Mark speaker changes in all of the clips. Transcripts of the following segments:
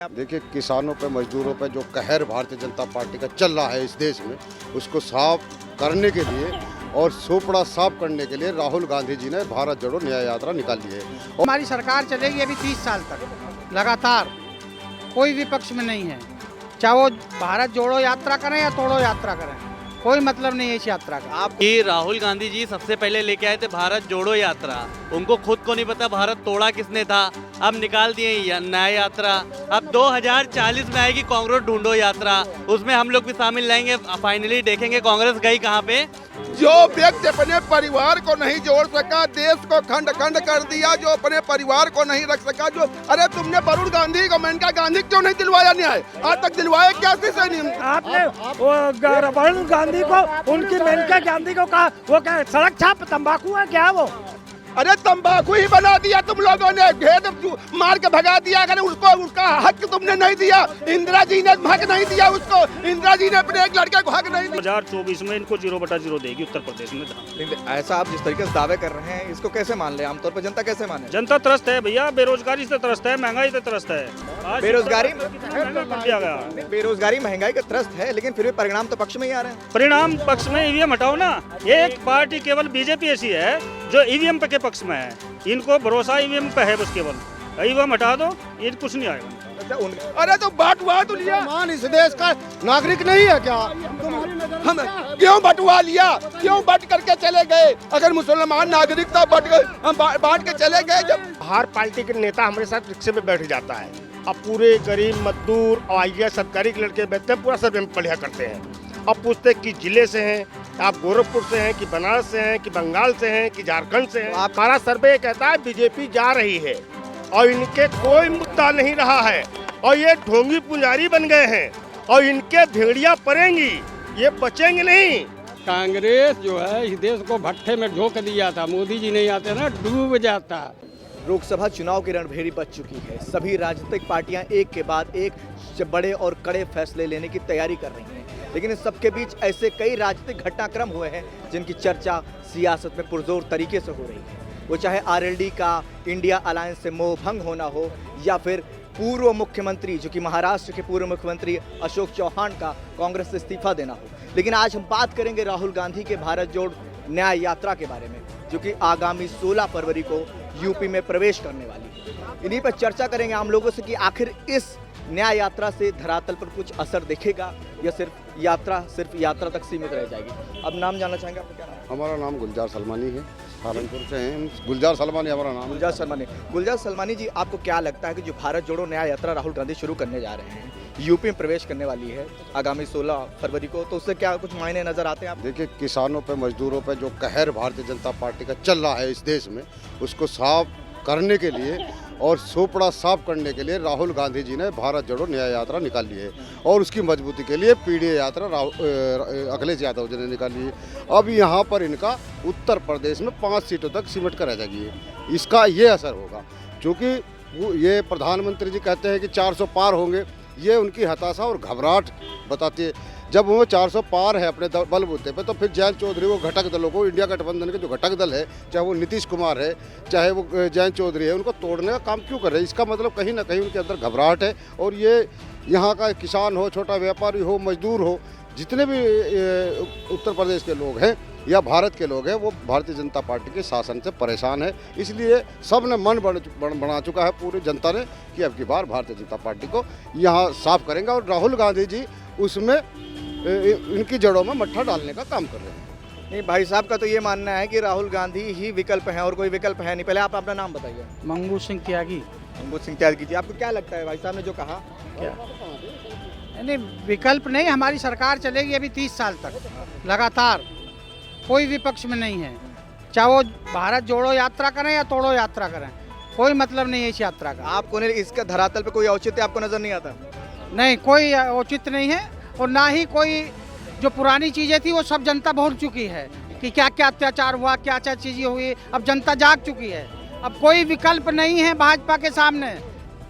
Speaker 1: देखिए, किसानों पे, मजदूरों पे जो कहर भारतीय जनता पार्टी का चल रहा है इस देश में, उसको साफ करने के लिए और सोपड़ा साफ करने के लिए राहुल गांधी जी ने भारत जोड़ो न्याय यात्रा निकाली है।
Speaker 2: हमारी सरकार चलेगी अभी 30 साल तक लगातार, कोई विपक्ष में नहीं है। चाहे वो भारत जोड़ो यात्रा करें या तोड़ो यात्रा करें, कोई मतलब नहीं है इस यात्रा का।
Speaker 3: आप कि राहुल गांधी जी सबसे पहले लेके आए थे भारत जोड़ो यात्रा, उनको खुद को नहीं पता भारत तोड़ा किसने था। अब निकाल दिए न्याय यात्रा। अब 2040 में आएगी कांग्रेस ढूंढो यात्रा, उसमें हम लोग भी शामिल रहेंगे। फाइनली देखेंगे कांग्रेस गई कहाँ पे।
Speaker 4: जो व्यक्ति अपने परिवार को नहीं जोड़ सका, देश को खंड खंड कर दिया, जो अपने परिवार को नहीं रख सका, जो अरे तुमने वरुण गांधी को, मेनका गांधी क्यों नहीं दिलवाया न्याय? आज तक दिलवाया क्या नहीं?
Speaker 5: आपने वो वरुण गांधी को, उनकी मेनका गांधी को कहा वो क्या सड़क छाप तंबाकू है क्या वो?
Speaker 4: अरे तंबाकू ही बना दिया तुम लोगों ने, घेर मार के भगा दिया। अगर उसको उसका हक तुमने नहीं दिया, इंदिरा जी ने हक नहीं दिया उसको, इंदिरा जी ने अपने एक लड़के को हक नहीं दिया।
Speaker 5: 2024 में इनको 0/0 देगी उत्तर प्रदेश में।
Speaker 6: ऐसा आप जिस तरीके से दावे कर रहे हैं, इसको कैसे मान ले? आमतौर पर जनता कैसे माने?
Speaker 5: जनता त्रस्त है भैया, बेरोजगारी से त्रस्त है, महंगाई से त्रस्त है।
Speaker 6: बेरोजगारी
Speaker 5: दिया गया,
Speaker 6: बेरोजगारी महंगाई का त्रस्त है, लेकिन फिर भी परिणाम तो पक्ष में ही आ रहे हैं।
Speaker 5: परिणाम पक्ष में ईवीएम हटाओ ना। एक पार्टी केवल बीजेपी ऐसी है जो ईवीएम के पक्ष में है, इनको भरोसा ईवीएम पे है बस केवल। ईवीएम हटा दो, ये कुछ नहीं आएगा।
Speaker 4: अरे तो बटुआ तो लिया,
Speaker 1: मान इस देश का नागरिक नहीं है क्या?
Speaker 4: हम क्यों बटुआ लिया, क्यों बट करके चले गए? अगर मुसलमान नागरिक था, बांट के चले गए। जब
Speaker 7: हर पार्टी के नेता हमारे साथ रिक्शे में बैठ जाता है, अब पूरे गरीब मजदूर और IAS सरकारी के लड़के बैठते हैं, पूरा सर्वे में पढ़िया करते हैं। अब पूछते कि जिले से हैं, आप गोरखपुर से हैं कि बनारस से हैं कि बंगाल से हैं कि झारखंड से हैं। हमारा सर्वे कहता है बीजेपी जा रही है और इनके कोई मुद्दा नहीं रहा है और ये ढोंगी पुजारी बन गए हैं और इनके भेड़िया पड़ेंगी, ये बचेंगे नहीं।
Speaker 2: कांग्रेस जो है इस देश को भट्टे में झोंक दिया था, मोदी जी नहीं आते ना डूब जाता।
Speaker 6: लोकसभा चुनाव की रणभेरी बच चुकी है। सभी राजनीतिक पार्टियां एक के बाद एक बड़े और कड़े फैसले लेने की तैयारी कर रही हैं, लेकिन इस सबके बीच ऐसे कई राजनीतिक घटनाक्रम हुए हैं जिनकी चर्चा सियासत में पुरजोर तरीके से हो रही है। वो चाहे RLD का इंडिया अलायंस से मोह भंग होना हो, या फिर पूर्व मुख्यमंत्री, जो कि महाराष्ट्र के पूर्व मुख्यमंत्री अशोक चौहान का कांग्रेस से इस्तीफा देना हो। लेकिन आज हम बात करेंगे राहुल गांधी के भारत जोड़ न्याय यात्रा के बारे में, जो कि आगामी 16 फरवरी को यूपी में प्रवेश करने वाली है। इन्हीं पर चर्चा करेंगे आम लोगों से कि आखिर इस न्याय यात्रा से धरातल पर कुछ असर दिखेगा या सिर्फ यात्रा तक सीमित रह जाएगी। अब नाम जानना चाहेंगे आपका? क्या नाम?
Speaker 1: हमारा नाम गुलजार सलमानी है, सहारनपुर से हैं। गुलजार सलमानी हमारा नाम है।
Speaker 6: गुलजार सलमानी जी, आपको क्या लगता है कि जो भारत जोड़ो न्याय यात्रा राहुल गांधी शुरू करने जा रहे हैं, यूपी में प्रवेश करने वाली है आगामी 16 फरवरी को, तो उससे क्या कुछ मायने नजर आते हैं आप?
Speaker 1: देखिए, किसानों पे, मजदूरों पे जो कहर भारतीय जनता पार्टी का चल रहा है इस देश में, उसको साफ करने के लिए और सोपड़ा साफ करने के लिए राहुल गांधी जी ने भारत जोड़ो न्याय यात्रा निकाली है और उसकी मजबूती के लिए PDA यात्रा अखिलेश यादव जी ने निकाली है। अब यहाँ पर इनका उत्तर प्रदेश में 5 सीटों तक सिमट कर रह जाएगी। इसका ये असर होगा, क्योंकि ये प्रधानमंत्री जी कहते हैं कि 400 पार होंगे, ये उनकी हताशा और घबराहट बताती है। जब वो 400 पार है अपने बलबूते पे, तो फिर जयंत चौधरी वो घटक दलों को, इंडिया गठबंधन के जो घटक दल है, चाहे वो नीतीश कुमार है, चाहे वो जयंत चौधरी है, उनको तोड़ने का काम क्यों कर रहे हैं? इसका मतलब कहीं ना कहीं उनके अंदर घबराहट है। और ये यहाँ का किसान हो, छोटा व्यापारी हो, मजदूर हो, जितने भी उत्तर प्रदेश के लोग हैं या भारत के लोग हैं, वो भारतीय जनता पार्टी के शासन से परेशान है। इसलिए सब ने मन बना चुका है पूरी जनता ने कि अब की बार भारतीय जनता पार्टी को यहाँ साफ करेंगे और राहुल गांधी जी उसमें इनकी जड़ों में मट्ठा डालने का काम कर रहे हैं।
Speaker 6: नहीं, भाई साहब का तो ये मानना है कि राहुल गांधी ही विकल्प है और कोई विकल्प है नहीं। पहले आप अपना नाम बताइए।
Speaker 2: मंगू सिंह त्यागी।
Speaker 6: मंगू सिंह त्यागी जी, आपको क्या लगता है भाई साहब ने जो कहा?
Speaker 2: क्या नहीं, विकल्प नहीं, हमारी सरकार चलेगी अभी 30 साल तक लगातार, कोई विपक्ष में नहीं है। चाहे वो भारत जोड़ो यात्रा करें या तोड़ो यात्रा करें, कोई मतलब नहीं है इस यात्रा का।
Speaker 6: आपको इसका धरातल पे कोई औचित्य आपको नजर नहीं आता?
Speaker 2: नहीं, कोई औचित्य नहीं है और ना ही कोई, जो पुरानी चीज़ें थी वो सब जनता भूल चुकी है कि क्या क्या अत्याचार हुआ, क्या क्या चीज़ें हुई। अब जनता जाग चुकी है। अब कोई विकल्प नहीं है भाजपा के सामने,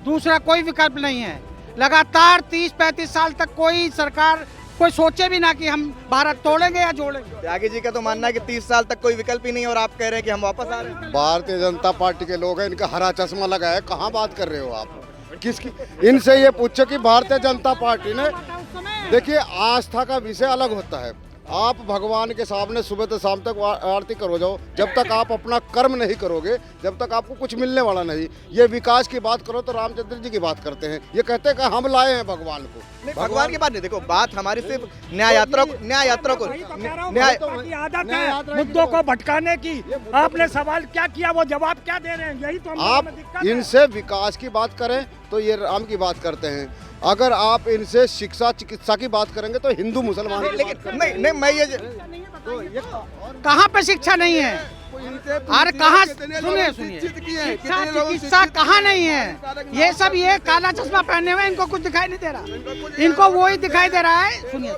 Speaker 2: दूसरा कोई विकल्प नहीं है। लगातार 30-35 साल तक कोई सरकार कोई सोचे भी ना कि हम भारत तोड़ेंगे या जोड़ेंगे।
Speaker 6: त्यागी जी का तो मानना है कि 30 साल तक कोई विकल्प ही नहीं, और आप कह रहे हैं कि हम वापस आ रहे हैं।
Speaker 1: भारतीय जनता पार्टी के लोग हैं, इनका हरा चश्मा लगा है, कहाँ बात कर रहे हो आप? किसकी, इनसे ये पूछो कि भारतीय जनता पार्टी ने, देखिए आस्था का विषय अलग होता है। आप भगवान के सामने सुबह से शाम तक आरती करो जाओ, जब तक आप अपना कर्म नहीं करोगे, जब तक आपको कुछ मिलने वाला नहीं। ये विकास की बात करो तो रामचंद्र जी की बात करते हैं, ये कहते हैं कि हम लाए हैं भगवान को।
Speaker 6: भगवान की बात नहीं, देखो बात हमारी सिर्फ न्याय यात्रा को न्याय
Speaker 8: आदत है मुद्दों को भटकाने की। आपने सवाल क्या किया, वो जवाब क्या दे रहे हैं, यही तो
Speaker 1: आप इनसे विकास की बात करें तो ये राम की बात करते हैं, अगर आप इनसे शिक्षा चिकित्सा की बात करेंगे तो हिंदू मुसलमान की बात करते हैं।
Speaker 6: नहीं मैं ये
Speaker 2: कहाँ पे शिक्षा नहीं है? अरे कहाँ, सुनिए शिक्षा चिकित्सा कहाँ नहीं है? ये सब ये काला चश्मा पहने हुए, इनको कुछ दिखाई नहीं दे रहा। इनको वो ही दिखाई दे रहा है, सुनिए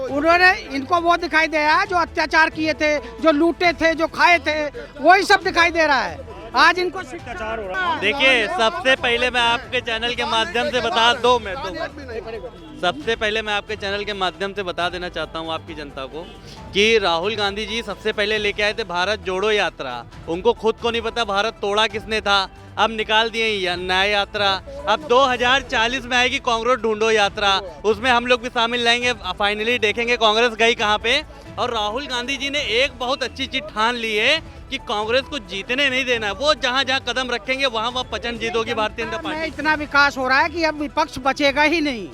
Speaker 2: उन्होंने, इनको वो दिखाई दे रहा है जो अत्याचार किए थे, जो लूटे थे, जो खाए थे, वही सब दिखाई दे रहा है। आज इनको शिष्टाचार हो रहा है।
Speaker 3: देखिए सबसे पहले मैं आपके चैनल के माध्यम से बता दो सबसे पहले मैं आपके चैनल के माध्यम से बता देना चाहता हूँ आपकी जनता को कि राहुल गांधी जी सबसे पहले लेके आए थे भारत जोड़ो यात्रा। उनको खुद को नहीं पता भारत तोड़ा किसने था, अब निकाल दिए न्याय यात्रा। अब 2040 में आएगी कांग्रेस ढूंढो यात्रा, उसमें हम लोग भी शामिल रहेंगे। फाइनली देखेंगे कांग्रेस गई कहाँ पे। और राहुल गांधी जी ने एक बहुत अच्छी चीज ठान ली है कि कांग्रेस को जीतने नहीं देना। वो जहाँ जहाँ कदम रखेंगे वहाँ वहाँ पचन जीत होगी भारतीय जनता पार्टी।
Speaker 2: इतना विकास हो रहा है कि अब विपक्ष बचेगा ही नहीं।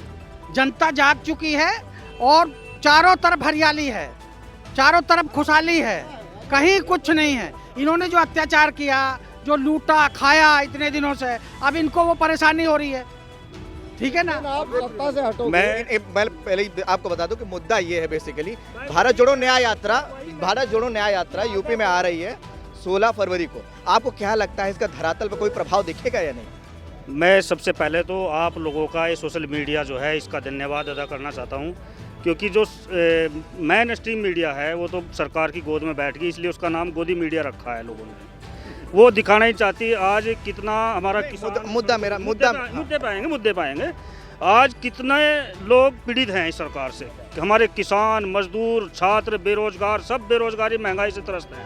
Speaker 2: जनता जाग चुकी है और चारों तरफ हरियाली है, चारों तरफ खुशहाली है, कहीं कुछ नहीं है। इन्होंने जो अत्याचार किया, जो लूटा खाया इतने दिनों से, अब इनको वो परेशानी हो रही है। ठीक है ना,
Speaker 1: आप सत्ता से हटो।
Speaker 6: मैं पहले ही आपको बता दूं कि मुद्दा ये है बेसिकली भारत जोड़ो न्याय यात्रा यूपी में आ रही है 16 फरवरी को। आपको क्या लगता है इसका धरातल पर कोई प्रभाव दिखेगा या नहीं?
Speaker 5: मैं सबसे पहले तो आप लोगों का ये सोशल मीडिया जो है इसका धन्यवाद अदा करना चाहता हूँ, क्योंकि जो मेन स्ट्रीम मीडिया है वो तो सरकार की गोद में बैठ गई, इसलिए उसका नाम गोदी मीडिया रखा है लोगों ने। वो दिखाना ही चाहती आज कितना हमारा मुद्दे पाएंगे आज कितने लोग पीड़ित हैं इस सरकार से। कि हमारे किसान, मजदूर, छात्र, बेरोजगार, सब बेरोजगारी महंगाई से त्रस्त हैं।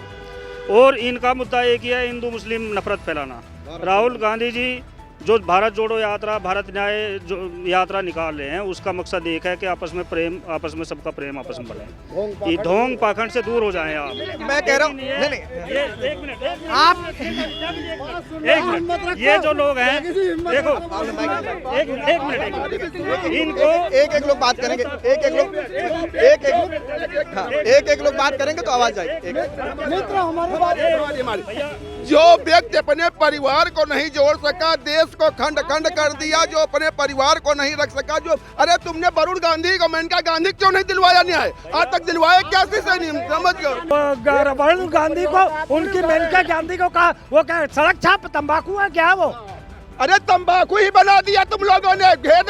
Speaker 5: और इनका मुद्दा एक ही है, हिंदू मुस्लिम नफरत फैलाना। राहुल गांधी जी जो भारत जोड़ो यात्रा, भारत न्याय यात्रा निकाल रहे हैं, उसका मकसद एक है कि आपस में सबका प्रेम आपस में बढ़े, ये ढोंग पाखंड से दूर हो जाएं आप।
Speaker 6: मैं कह रहा हूँ नहीं
Speaker 5: एक मिनट ये जो लोग हैं, देखो एक मिनट इनको
Speaker 6: एक लोग बात करेंगे, एक लोग बात करेंगे तो आवाज आएगी।
Speaker 4: जो व्यक्ति अपने परिवार को नहीं जोड़ सका, देश को खंड खंड कर दिया, जो अपने परिवार को नहीं रख सका, जो अरे तुमने वरुण गांधी को मेनका गांधी क्यों नहीं दिलवाया न्याय? आज तक दिलवाया क्या से नहीं समझ गए?
Speaker 8: वरुण गांधी को, उनकी मेनका गांधी को कहा वो क्या सड़क छाप तंबाकू है क्या वो?
Speaker 4: अरे तंबाकू ही बना दिया तुम लोगों ने, घेर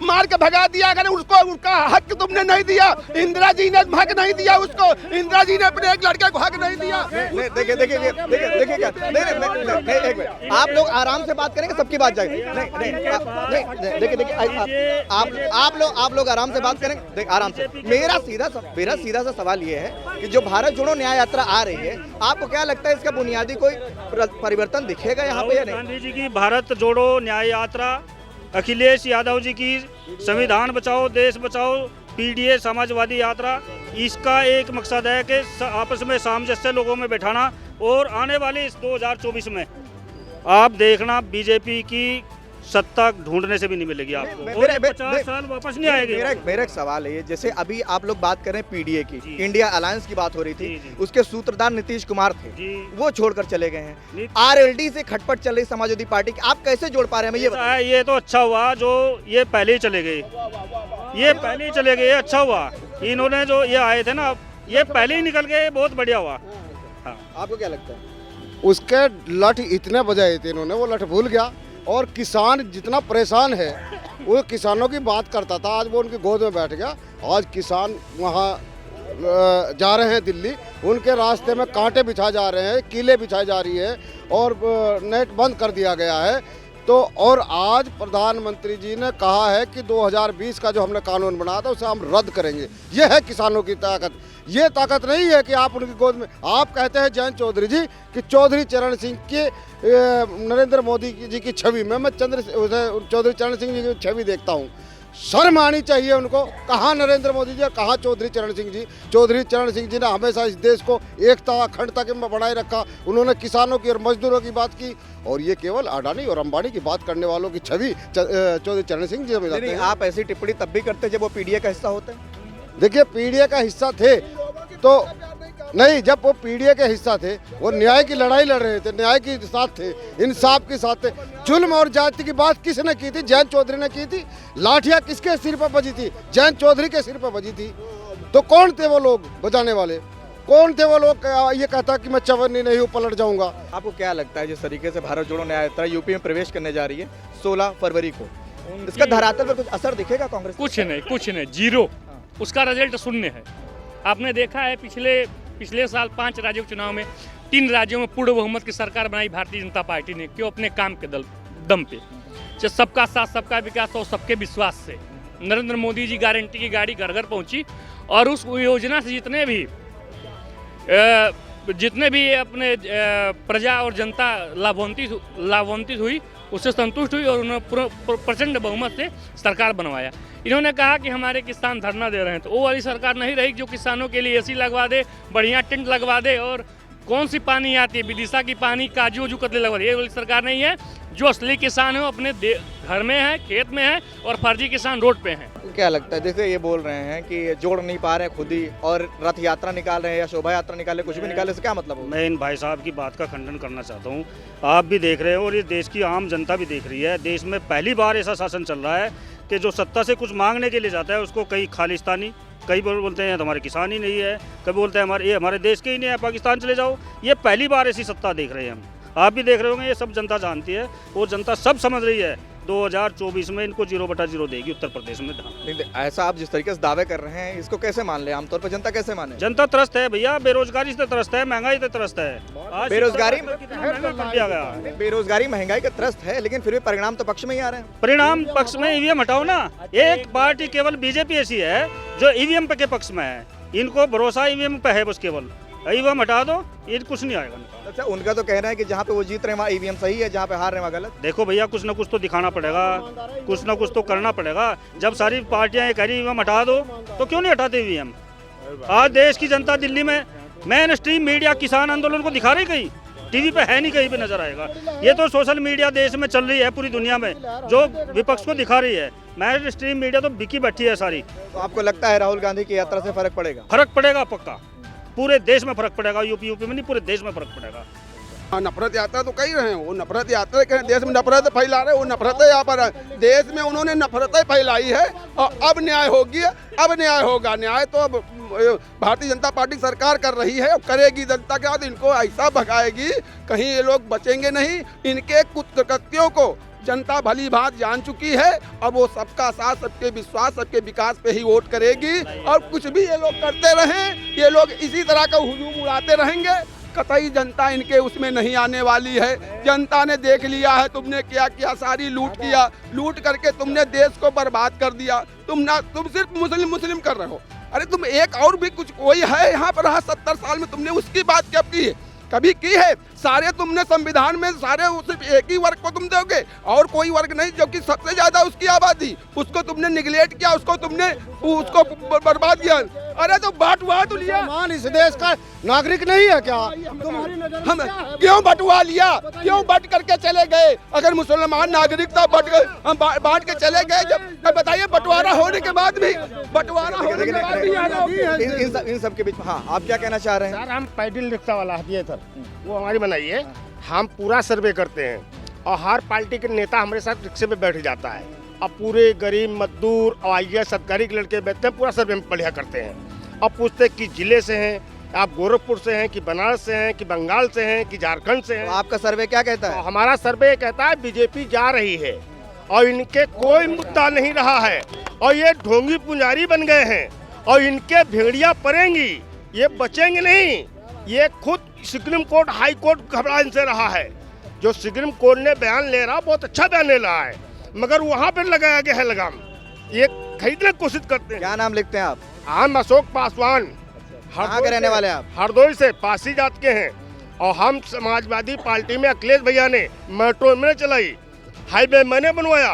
Speaker 4: मार के भगा दिया। अगर उसको उसका हक तुमने नहीं दिया, इंदिरा जी ने हक नहीं दिया उसको, इंदिरा जी ने अपने एक लड़के को हक नहीं दिया।
Speaker 6: देखिए आप लोग आराम से बात करेंगे, सबकी बात जाएगी। देखिए आप लोग आराम से बात करेंगे, आराम से। मेरा सीधा सा सवाल ये है कि जो भारत जोड़ो न्याय यात्रा आ रही है, आपको क्या लगता है इसका बुनियादी कोई परिवर्तन दिखेगा यहाँ पे या नहीं?
Speaker 5: गांधी जी की भारत जोड़ो न्याय यात्रा, अखिलेश यादव जी की संविधान बचाओ देश बचाओ, पीडीए समाजवादी यात्रा, इसका एक मकसद है कि आपस में सामंजस्य लोगों में बैठाना। और आने वाले इस 2024 में आप देखना बीजेपी की सत्ता ढूंढने से भी नहीं मिलेगी आपको, और 50 साल वापस नहीं आएगी।
Speaker 6: मेरा एक सवाल है, जैसे अभी आप लोग बात कर रहे हैं पीडीए की, इंडिया अलायंस की बात हो रही थी, उसके सूत्रधार नीतीश कुमार थे, वो छोड़कर चले गए हैं। आरएलडी से खटपट चल रही समाजवादी पार्टी की, आप कैसे जोड़ पा रहे हैं?
Speaker 5: ये तो अच्छा हुआ जो ये पहले ही चले गए, अच्छा हुआ। इन्होंने जो ये आए थे ना, ये पहले ही निकल गए, बहुत बढ़िया हुआ।
Speaker 6: आपको क्या लगता है?
Speaker 1: उसके लठ इतने बजाए थे इन्होंने, वो लठ भूल गया। और किसान जितना परेशान है, वो किसानों की बात करता था, आज वो उनकी गोद में बैठ गया। आज किसान वहाँ जा रहे हैं दिल्ली, उनके रास्ते में कांटे बिछा जा रहे हैं, कीले बिछाई जा रही है और नेट बंद कर दिया गया है। तो और आज प्रधानमंत्री जी ने कहा है कि 2020 का जो हमने कानून बनाया था उसे हम रद्द करेंगे। ये है किसानों की ताकत। ये ताकत नहीं है कि आप उनकी गोद में, आप कहते हैं जयंत चौधरी जी कि चौधरी चरण सिंह के नरेंद्र मोदी जी की छवि में मैं चौधरी चरण सिंह जी की छवि देखता हूँ। शर्म आनी चाहिए उनको। कहाँ नरेंद्र मोदी जी और कहाँ चौधरी चरण सिंह जी। चौधरी चरण सिंह जी ने हमेशा इस देश को एकता अखंडता के में बनाए रखा। उन्होंने किसानों की और मजदूरों की बात की, और ये केवल अडानी और अंबानी की बात करने वालों की छवि चौधरी चरण सिंह जी में
Speaker 6: नहीं, आप ऐसी टिप्पणी तब भी करते जब वो पीडीए का हिस्सा होते हैं।
Speaker 1: देखिए, पीडीए का हिस्सा थे तो नहीं, जब वो पीडीए के हिस्सा थे वो न्याय की लड़ाई लड़ रहे थे, न्याय के साथ थे, इंसाफ के साथ थे। जुल्म और जाति की बात किसने की थी? जयंत चौधरी ने की थी। लाठियां किसके सिर पर बजी थी? जयंत चौधरी के सिर पर बजी थी। तो कौन थे वो लोग बजाने वाले? कौन थे वो लोग? ये कहता कि मैं चवन्नी नहीं हूँ, पलट जाऊंगा।
Speaker 6: आपको क्या लगता है जिस तरीके से भारत जोड़ो न्याय यात्रा यूपी में प्रवेश करने जा रही है 16 फरवरी को, इसका धरातल पर कुछ असर दिखेगा कांग्रेस?
Speaker 9: कुछ नहीं, जीरो। उसका रिजल्ट शून्य है। आपने देखा है पिछले साल 5 राज्यों के चुनाव में 3 राज्यों में पूर्ण बहुमत की सरकार बनाई भारतीय जनता पार्टी ने, क्यों? अपने काम के दम पे, सबका साथ सबका विकास और सबके विश्वास से। नरेंद्र मोदी जी गारंटी की गाड़ी घर घर पहुंची और उस योजना से जितने भी अपने प्रजा और जनता लाभान्वित हुई, उससे संतुष्ट हुई और उन्होंने प्रचंड बहुमत से सरकार बनवाया। इन्होंने कहा कि हमारे किसान धरना दे रहे हैं, तो वो वाली सरकार नहीं रही जो किसानों के लिए एसी लगवा दे, बढ़िया टेंट लगवा दे, और कौन सी पानी आती है विदिशा की पानी काजू वजू कतले लगवा दे। ये वाली सरकार नहीं है। जो असली किसान है वो अपने घर में है, खेत में है, और फर्जी किसान रोड पे हैं।
Speaker 6: क्या लगता है, जैसे ये बोल रहे हैं कि जोड़ नहीं पा रहे खुद ही, और रथ यात्रा निकाल रहे हैं या शोभा यात्रा निकाले, कुछ भी निकाले, से क्या मतलब होगा?
Speaker 5: मैं इन भाई साहब की बात का खंडन करना चाहता हूँ। आप भी देख रहे हो और ये देश की आम जनता भी देख रही है। देश में पहली बार ऐसा शासन चल रहा है कि जो सत्ता से कुछ मांगने के लिए जाता है उसको कई खालिस्तानी, कई बोलते हैं हमारे किसान ही नहीं है, कभी बोलते हैं ये हमारे देश के ही नहीं है, पाकिस्तान चले जाओ। ये पहली बार ऐसी सत्ता देख रहे हैं हम। आप भी देख रहे होंगे, ये सब जनता जानती है, वो जनता सब समझ रही है। 2024 में इनको 0/0 देगी उत्तर प्रदेश में धान।
Speaker 6: ऐसा आप जिस तरीके से दावे कर रहे हैं, इसको कैसे मान ले? आमतौर पर जनता कैसे माने?
Speaker 5: जनता त्रस्त है भैया, बेरोजगारी से त्रस्त है, महंगाई से त्रस्त है। आज
Speaker 6: बेरोजगारी
Speaker 5: कितना महंगा कर दिया गया।
Speaker 6: बेरोजगारी महंगाई का त्रस्त है, लेकिन फिर भी परिणाम तो पक्ष में ही आ रहे हैं।
Speaker 5: परिणाम पक्ष में ईवीएम हटाओ ना। एक पार्टी केवल बीजेपी ऐसी है जो ईवीएम के पक्ष में है। इनको भरोसा ईवीएम पे है बस, केवल ईवीएम हटा दो, ये कुछ नहीं आएगा।
Speaker 6: अच्छा, उनका तो कहना है कि जहाँ पे वो जीत रहे हैं वहाँ ईवीएम सही है, जहाँ पे हार रहे हैं वहाँ गलत।
Speaker 5: देखो भैया, कुछ ना कुछ तो दिखाना पड़ेगा, कुछ ना कुछ तो करना पड़ेगा। जब सारी पार्टियां ये कह रही ईवीएम हटा दो, तो क्यों नहीं हटाते ईवीएम? आज देश की जनता दिल्ली में मेन स्ट्रीम मीडिया किसान आंदोलन को दिखा रही, कहीं टीवी पे है नहीं, कहीं पे नजर आएगा। ये तो सोशल मीडिया देश में चल रही है पूरी दुनिया में, जो विपक्ष को दिखा रही है। मेन स्ट्रीम मीडिया तो बिकी बैठी है सारी।
Speaker 6: तो आपको लगता है राहुल गांधी की यात्रा से फर्क पड़ेगा?
Speaker 5: फर्क पड़ेगा पक्का, पूरे देश में फर्क पड़ेगा। यूपी में नहीं, पूरे देश में फर्क पड़ेगा।
Speaker 4: नफरत यात्रा तो कही रहे हैं, वो नफरत यात्रा के देश में नफरत फैला रहे हैं। वो नफरत यहाँ पर देश में उन्होंने नफरतें फैलाई है, और अब न्याय होगी, अब न्याय होगा। न्याय तो अब भारतीय जनता पार्टी सरकार कर रही है, करेगी। जनता के बाद इनको ऐसा भगाएगी, कहीं ये लोग बचेंगे नहीं। इनके कुकृत्यों को जनता भली भांत जान चुकी है। अब वो सबका साथ, सबके विश्वास, सबके विकास पे ही वोट करेगी। और कुछ भी ये लोग करते रहें, ये लोग इसी तरह का हुजूम उड़ाते रहेंगे, कतई जनता इनके उसमें नहीं आने वाली है। जनता ने देख लिया है तुमने क्या किया, सारी लूट किया, लूट करके तुमने देश को बर्बाद कर दिया। तुम सिर्फ मुस्लिम कर रहे हो। अरे तुम एक और भी कुछ कोई है यहाँ पर रहा 70 साल में, तुमने उसकी बात कब की है? कभी की है? सारे तुमने संविधान में सारे सिर्फ एक ही वर्ग को तुम दोगे, और कोई वर्ग नहीं जो कि सबसे ज्यादा उसकी आबादी, उसको तुमने निगलेक्ट किया, उसको बर्बाद किया। अरे तो बटवा तो लिया।
Speaker 1: मुसलमान इस देश का नागरिक नहीं है क्या? तुम्हारी नजर
Speaker 4: हम क्यों बटवा लिया? क्यों बट करके चले गए? अगर मुसलमान नागरिक था, हम बांट के चले गए। जब बताइए, बंटवारा होने के बाद भी
Speaker 6: इन सब के बीच, हाँ, आप क्या कहना चाह रहे हैं?
Speaker 7: सर, हम पैडिल रिक्शा वाला दिए थे, वो हमारी बनाई है। हम पूरा सर्वे करते हैं, और हर पार्टी के नेता हमारे साथ रिक्शे पे बैठ जाता है। अब पूरे गरीब मजदूर और IAS अधिकारी के लड़के बैठते हैं, पूरा सर्वे में बढ़िया करते हैं। अब पूछते हैं कि जिले से हैं, आप गोरखपुर से हैं, कि बनारस से हैं, कि बंगाल से हैं, कि झारखंड से हैं।
Speaker 6: तो आपका सर्वे क्या कहता है?
Speaker 7: हमारा सर्वे कहता है बीजेपी जा रही है, और इनके कोई मुद्दा नहीं रहा है, और ये ढोंगी पुजारी बन गए हैं, और इनके भेड़िया पड़ेंगी, ये बचेंगे नहीं। ये खुद सुप्रीम कोर्ट, हाई कोर्ट घबरा इनसे रहा है। जो सुप्रीम कोर्ट ने बयान ले रहा बहुत अच्छा बयान ले रहा है, मगर वहाँ पर लगाया गया है लगाम, ये खरीदने की कोशिश करते हैं।
Speaker 6: क्या नाम लिखते हैं आप?
Speaker 7: हम अशोक पासवान,
Speaker 6: कहाँ के रहने वाले हैं आप?
Speaker 7: हरदोई से, पासी जात के हैं। और हम समाजवादी पार्टी में अखिलेश भैया ने मेट्रो मैंने चलाई, हाईवे मैंने बनवाया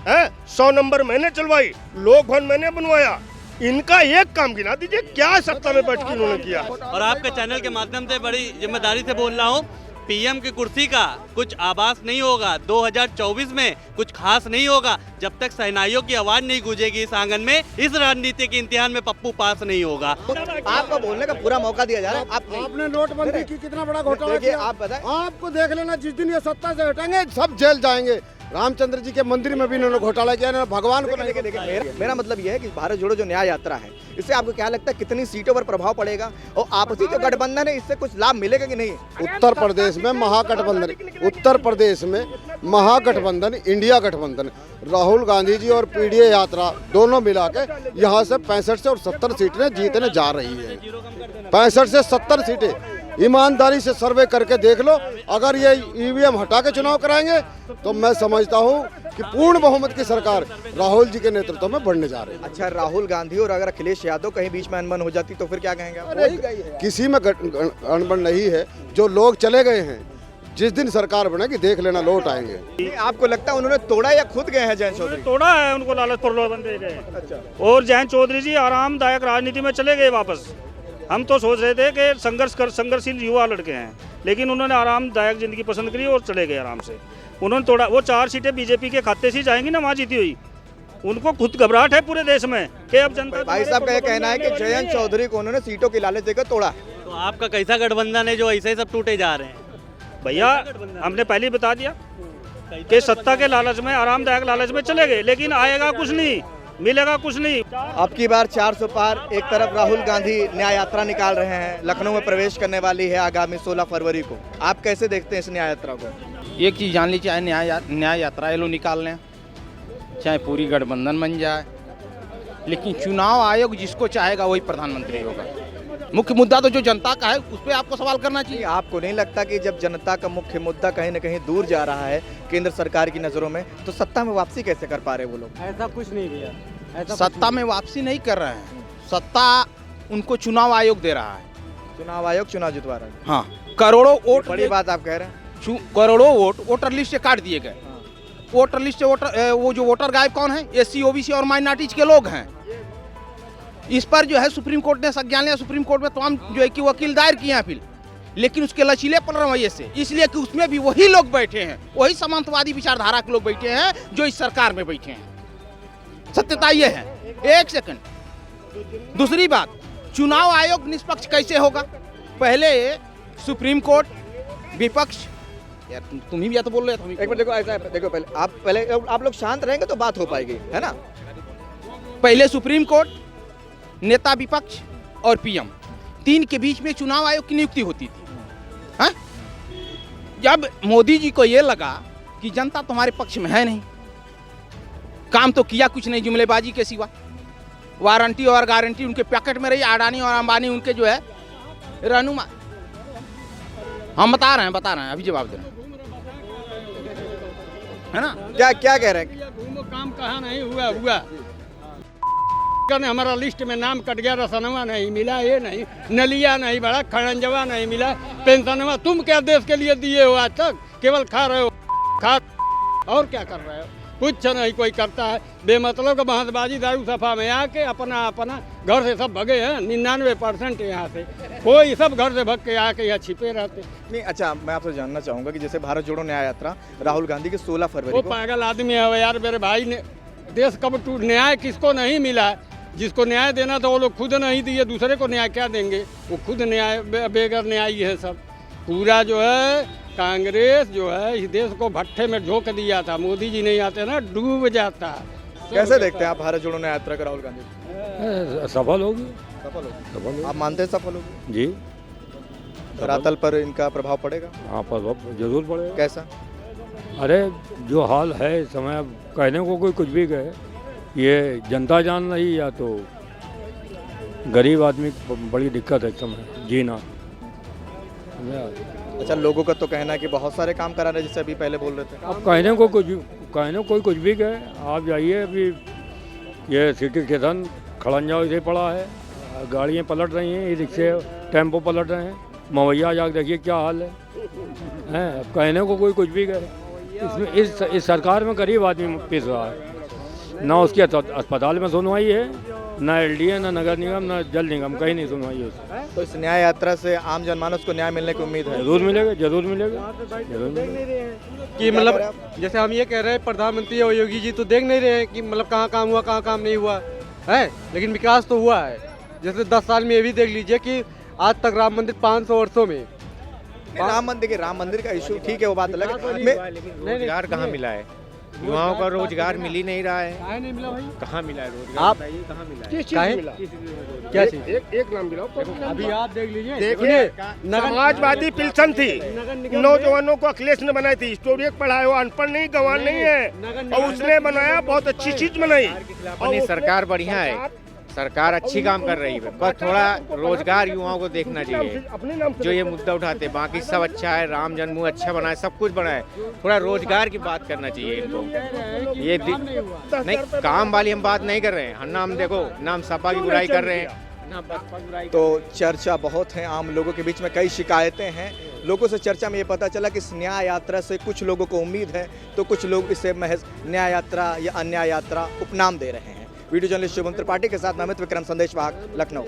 Speaker 7: है, 100 नंबर मैंने चलवाई, लोक भवन मैंने बनवाया। इनका एक काम गिना दीजिए, क्या सत्ता में बैठ के इन्होंने किया।
Speaker 3: और आपके चैनल के माध्यम से बड़ी जिम्मेदारी से बोल रहा हूँ, पीएम की कुर्सी का कुछ आभास नहीं होगा, 2024 में कुछ खास नहीं होगा जब तक सहनाइयों की आवाज नहीं गूंजेगी इस आंगन में। इस राजनीति के इम्तिहान में पप्पू पास नहीं होगा।
Speaker 6: आपको बोलने का पूरा मौका दिया जा रहा है।
Speaker 1: आपने नोटबंदी की कितना बड़ा घोटाला
Speaker 6: देखिए,
Speaker 1: किया,
Speaker 6: आप बताएं।
Speaker 1: आपको देख लेना, जिस दिन ये सत्ता से हटेंगे सब जेल जाएंगे। रामचंद्र जी के मंदिर में भी इन्होंने घोटाला किया, इन्होंने भगवान को नहीं।
Speaker 6: देखिए, मेरा मतलब यह है कि भारत जोड़ो जो न्याय यात्रा है, इससे आपको क्या लगता है कितनी सीटों पर प्रभाव पड़ेगा और आपसी जो गठबंधन है इससे कुछ लाभ मिलेगा कि नहीं?
Speaker 1: उत्तर प्रदेश में महागठबंधन, उत्तर प्रदेश में महागठबंधन, इंडिया गठबंधन, राहुल गांधी जी और पीडीए यात्रा दोनों मिला के यहाँ से 65 से और 70 सीटें जीतने जा रही है। 65 से 70 सीटें, ईमानदारी से सर्वे करके देख लो। अगर ये ईवीएम हटा के चुनाव कराएंगे तो मैं समझता हूँ कि पूर्ण बहुमत की सरकार राहुल जी के नेतृत्व में बढ़ने जा रही है।
Speaker 6: अच्छा, राहुल गांधी और अगर अखिलेश यादव कहीं बीच में अनबन हो जाती तो फिर क्या कहेंगे आप?
Speaker 1: किसी में अनबन नहीं है, जो लोग चले गए हैं, जिस दिन सरकार बनेगी देख लेना लौट आएंगे।
Speaker 6: आपको लगता है उन्होंने तोड़ा या खुद गए हैं जयंत चौधरी?
Speaker 5: तोड़ा है, उनको लालच प्रलोभन दे गए। अच्छा। और जयंत चौधरी जी आरामदायक राजनीति में चले गए वापस। हम तो सोच रहे थे कि संघर्षशील युवा लड़के हैं, लेकिन उन्होंने आरामदायक जिंदगी पसंद करी और चले गए आराम से। उन्होंने तोड़ा, वो 4 सीटें बीजेपी के खाते से जाएंगी ना वहाँ जीती हुई। उनको खुद घबराहट है पूरे देश में कि अब जनता।
Speaker 6: भाई साहब का यह कहना है कि जयंत चौधरी को उन्होंने सीटों की लालच देकर तोड़ा।
Speaker 3: तो आपका कैसा गठबंधन है जो ऐसे ही सब टूटे जा रहे हैं?
Speaker 5: भैया हमने पहले ही बता दिया कि सत्ता के लालच में, आरामदायक लालच में चले गए, लेकिन आएगा कुछ नहीं, मिलेगा कुछ नहीं।
Speaker 6: अब की बार 400 पार। एक तरफ राहुल गांधी न्याय यात्रा निकाल रहे हैं, लखनऊ में प्रवेश करने वाली है आगामी 16 फरवरी को। आप कैसे देखते हैं इस न्याय यात्रा को?
Speaker 2: एक चीज़ जान लीजिए, चाहे न्याय यात्रा ये लोग निकाल लें, चाहे पूरी गठबंधन बन जाए, लेकिन चुनाव आयोग जिसको चाहेगा वही प्रधानमंत्री होगा। मुख्य मुद्दा तो जो जनता का है उस पर आपको सवाल करना चाहिए।
Speaker 6: आपको नहीं लगता कि जब जनता का मुख्य मुद्दा कहीं न कहीं दूर जा रहा है केंद्र सरकार की नज़रों में, तो सत्ता में वापसी कैसे कर पा रहे वो लोग?
Speaker 2: ऐसा कुछ नहीं भैया, सत्ता में वापसी नहीं कर रहे हैं, सत्ता उनको चुनाव आयोग दे रहा है।
Speaker 6: चुनाव आयोग चुनाव जितवा रहा है।
Speaker 2: हाँ, करोड़ों वोट,
Speaker 6: बड़ी बात आप कह रहे हैं।
Speaker 2: करोड़ों वोट वोटर लिस्ट से काट दिए गए। वोटर लिस्ट से वो जो वोटर गायब कौन है? एससी, ओबीसी और माइनॉरिटीज के लोग हैं। इस पर जो है सुप्रीम कोर्ट ने संज्ञान लिया। सुप्रीम कोर्ट में तमाम जो है कि वकील दायर किए हैं अपील, लेकिन उसके लचीले पड़ रवैये से, इसलिए कि उसमें भी वही लोग बैठे हैं, वही सामंतवादी विचारधारा के लोग बैठे हैं जो इस सरकार में बैठे हैं। सत्यता ये है। एक सेकंड, दूसरी बात, चुनाव आयोग निष्पक्ष कैसे होगा? पहले सुप्रीम कोर्ट, विपक्ष, यार तुम ही तो बोल रहे थे।
Speaker 6: एक मिनट देखो, ऐसा देखो, पहले आप लोग शांत रहेंगे तो बात हो पाएगी, है ना?
Speaker 2: पहले सुप्रीम कोर्ट, नेता विपक्ष और पीएम, 3 के बीच में चुनाव आयोग की नियुक्ति होती थी। हाँ? जब मोदी जी को ये लगा कि जनता तुम्हारे पक्ष में है नहीं, काम तो किया कुछ नहीं जुमलेबाजी के सिवा, वारंटी और गारंटी उनके पैकेट में रही, अडानी और अंबानी उनके जो है रहनुमा। हम बता रहे हैं, अभी जवाब दे रहे हैं, है ना?
Speaker 6: क्या कह रहे हैं?
Speaker 8: काम कहाँ नहीं हुआ ने हमारा लिस्ट में नाम कट गया, रसनवा नहीं मिला, ये नहीं, नलिया नहीं बड़ा, खड़ंजवा नहीं मिला, पेंशनवा तुम क्या देश के लिए दिए हो आज तक? केवल खा रहे हो, और क्या कर रहे हो? कुछ नहीं कोई करता है। बेमतलब का महंतबाजी दारू सफा में आके अपना घर से सब भगे हैं। 99% यहाँ से कोई सब घर से भग के आके यहाँ छिपे रहते
Speaker 6: नहीं। अच्छा, मैं आपसे जानना चाहूँगा कि जैसे भारत जोड़ो न्याय यात्रा राहुल गांधी के 16 फरवरी
Speaker 8: वो
Speaker 6: को,
Speaker 8: पागल आदमी है यार मेरे भाई ने। देश कब न्याय किसको नहीं मिला है? जिसको न्याय देना था वो लोग खुद नहीं दिए, दूसरे को न्याय क्या देंगे? वो खुद न्याय बेगर न्यायी है सब। पूरा जो है कांग्रेस जो है इस देश को भट्ठे में झोंक दिया था। मोदी जी नहीं आते ना डूब जाता।
Speaker 6: कैसे देखते हैं आप भारत जोड़ो न्याय यात्रा का राहुल गांधी?
Speaker 10: सफल होगी।
Speaker 6: सफल आप मानते हैं सफल होगी?
Speaker 10: जी।
Speaker 6: धरातल पर इनका प्रभाव पड़ेगा?
Speaker 10: हाँ, प्रभाव जरूर पड़ेगा।
Speaker 6: कैसा?
Speaker 10: अरे जो हाल है इस समय, अब कहने को कोई कुछ भी कहे, ये जनता जान रही या तो गरीब आदमी को बड़ी दिक्कत है इस समय जीना।
Speaker 6: अच्छा, लोगों का तो कहना है कि बहुत सारे काम करा रहे, जैसे अभी पहले बोल रहे थे।
Speaker 10: अब कहने कोई कुछ भी कहे, आप जाइए अभी ये सिटी स्टेशन खड़ंजा इसे पड़ा है, गाड़ियाँ पलट रही हैं, ई रिक्शे टेम्पो पलट रहे हैं, मवैया जाकर देखिए क्या हाल है। अब कहने को कोई कुछ भी कहे, इसमें इस सरकार में गरीब आदमी पिस रहा है, ना उसके अस्पताल में सुनवाई है, ना LDA, ना नगर निगम, ना जल निगम, कहीं नहीं सुनवाई है उसकी।
Speaker 6: तो इस न्याय यात्रा से आम जनमानस को न्याय मिलने की उम्मीद है?
Speaker 10: जरूर मिलेगा, जरूर मिलेगा, जरूर मिलेगा।
Speaker 8: कि मतलब जैसे हम ये कह रहे हैं प्रधानमंत्री और योगी जी तो देख नहीं रहे हैं कि मतलब कहाँ काम हुआ कहाँ काम नहीं हुआ है, लेकिन विकास तो हुआ है। जैसे 10 साल में ये भी देख लीजिए कि आज तक राम मंदिर 500 वर्षों में
Speaker 6: राम मंदिर का इशू ठीक है, वो बात अलग है।
Speaker 11: रोजगार कहाँ मिला है? युवाओं का रोजगार मिल ही नहीं रहा है।
Speaker 8: नहीं मिला भाई,
Speaker 11: कहाँ मिला है रोजगार?
Speaker 8: आप
Speaker 11: कहाँ मिला है?
Speaker 7: किस चीज़ में मिला?
Speaker 8: क्या चीज?
Speaker 7: एक नाम मिला।
Speaker 8: अभी आप देख लीजिए,
Speaker 7: देखिए, समाजवादी पेंशन थी, नौजवानों को अखिलेश ने बनाई थी, स्टोरी पढ़ाए, वो अनपढ़ नहीं, गंवार नहीं है, और उसने बनाया, बहुत अच्छी चीज बनाई।
Speaker 11: अपनी सरकार बढ़िया है, सरकार अच्छी काम कर रही है, बस थोड़ा रोजगार युवाओं को देखना चाहिए। जो ये मुद्दा उठाते, बाकी सब अच्छा है, राम जन्मभूमि अच्छा बना है, सब कुछ बना है, थोड़ा रोजगार की बात करना चाहिए इनको। ये नहीं, काम वाली हम बात नहीं कर रहे हैं, ना हम देखो, ना हम सपा की बुराई कर रहे हैं, ना बसपा की बुराई।
Speaker 6: तो चर्चा बहुत है, आम लोगों के बीच में कई शिकायतें हैं। लोगों से चर्चा में ये पता चला कि इस न्याय यात्रा से कुछ लोगों को उम्मीद है, तो कुछ लोग इसे महज न्याय यात्रा या अन्याय यात्रा उपनाम दे रहे हैं। वीडियो जर्नलिस्ट शुभम त्रिपाठी के साथ मैं अमित विक्रम, संदेश वाहक, लखनऊ।